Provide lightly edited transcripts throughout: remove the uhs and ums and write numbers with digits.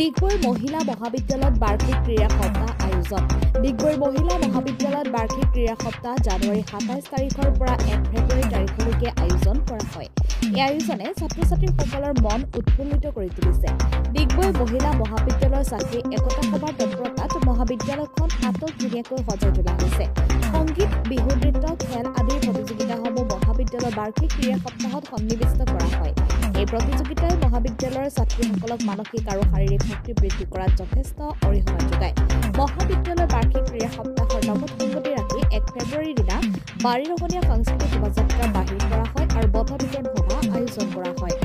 ডিগবৈ মহিলা মহাবিদ্যালয়ত বাৰ্ষিক ক্ৰীড়া সপ্তাহ আয়োজন। ডিগবৈ মহিলা মহাবিদ্যালয়ত বাৰ্ষিক ক্ৰীড়া সপ্তাহ জানুৱাৰী ২৭ তাৰিখৰ পৰা ১ ফেব্ৰুৱাৰী তাৰিখলৈকে আয়োজন কৰা হয়। এই আয়োজনে ছাত্ৰ-ছাত্ৰীসকলৰ মন উৎফুল্লিত কৰি তুলিছে। ডিগবৈ মহিলা মহাবিদ্যালয়ৰ ছাত্ৰী একতা সভাৰ তৎপৰতাত মহাবিদ্যালয়খন আটকধুনীয়াকৈ সজাই তোলা হৈছে। সংগীত, বিহু নৃত্য, খেল আদিৰ প্ৰতিযোগিতাসমূহ মহাবিদ্যালয়ৰ বাৰ্ষিক ক্ৰীড়া সপ্তাহত সন্নিৱিষ্ট কৰা হয়। এই প্ৰতিযোগিতাই মহাবিদ্যালয়ৰ ছাত্ৰীসকলক মানসিক আৰু শাৰীৰিক শক্তি বৃদ্ধি কৰাত যথেষ্ট অৰিহণা যোগায়। মহাবিদ্যালয়ৰ বাৰ্ষিক ক্ৰীড়া সপ্তাহৰ লগত সংগতি ৰাখি ১ ফেব্ৰুৱাৰীৰ দিনা বাৰীৰহণীয়া সাংস্কৃতিক শোভাযাত্ৰা বাহিৰ কৰা হয় আৰু বঁটা বিতৰণ সভা আয়োজন কৰা হয়।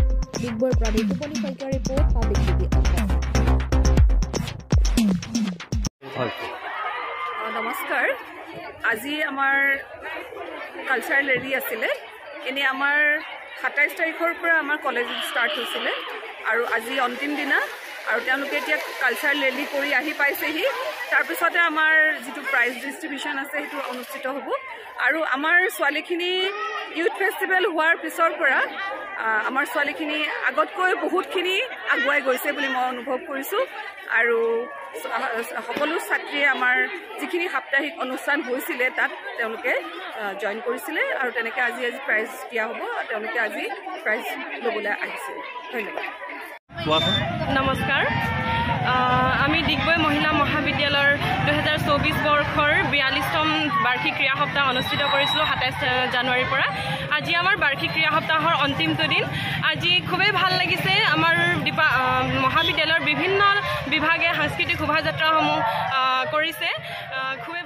ডিগবৈৰ পৰা নিতুপনি শইকীয়াৰ ৰিপৰ্ট পাব্লিক টিভি অসম। নমস্কাৰ, আজি আমাৰ কালচাৰেল ৰেলী আছিলে। এনে আমাৰ ২৭ তাৰিখৰ পৰা আমাৰ কলেজ ষ্টাৰ্ট হৈছিলে আৰু আজি অন্তিম দিনা আৰু তেওঁলোকে এতিয়া কালচাৰেল ৰেলী কৰি আহি পাইছেহি। তাৰপিছতে আমাৰ যিটো প্ৰাইজ ডিষ্ট্ৰিবিউশ্যন আছে সেইটো অনুষ্ঠিত হ'ব আৰু আমাৰ ছোৱালীখিনি ইউথ ফেষ্টিভেল হোৱাৰ পিছৰ পৰা আমাৰ ছোৱালীখিনি আগতকৈ বহুতখিনি আগুৱাই গৈছে বুলি মই অনুভৱ কৰিছোঁ আৰু সকলো ছাত্ৰীয়ে আমাৰ যিখিনি সাপ্তাহিক অনুষ্ঠান হৈছিলে তাত তেওঁলোকে জইন কৰিছিলে আৰু তেনেকৈ আজি প্ৰাইজ দিয়া হ'ব। তেওঁলোকে আজি প্ৰাইজ ল'বলৈ আহিছে। ধন্যবাদ। নমস্কাৰ, আমি ডিগবৈ মহিলা মহাবিদ্যালয়ৰ ২০২৪ বৰ্ষৰ ৪২তম বাৰ্ষিক ক্ৰীড়া সপ্তাহ অনুষ্ঠিত কৰিছিলোঁ ২৭ জানুৱাৰীৰ পৰা। আজি আমাৰ বাৰ্ষিক ক্ৰীড়া সপ্তাহৰ অন্তিমটো দিন। আজি খুবেই ভাল লাগিছে। আমাৰ মহাবিদ্যালয়ৰ বিভিন্ন বিভাগে সাংস্কৃতিক শোভাযাত্ৰাসমূহ কৰিছে। খুবেই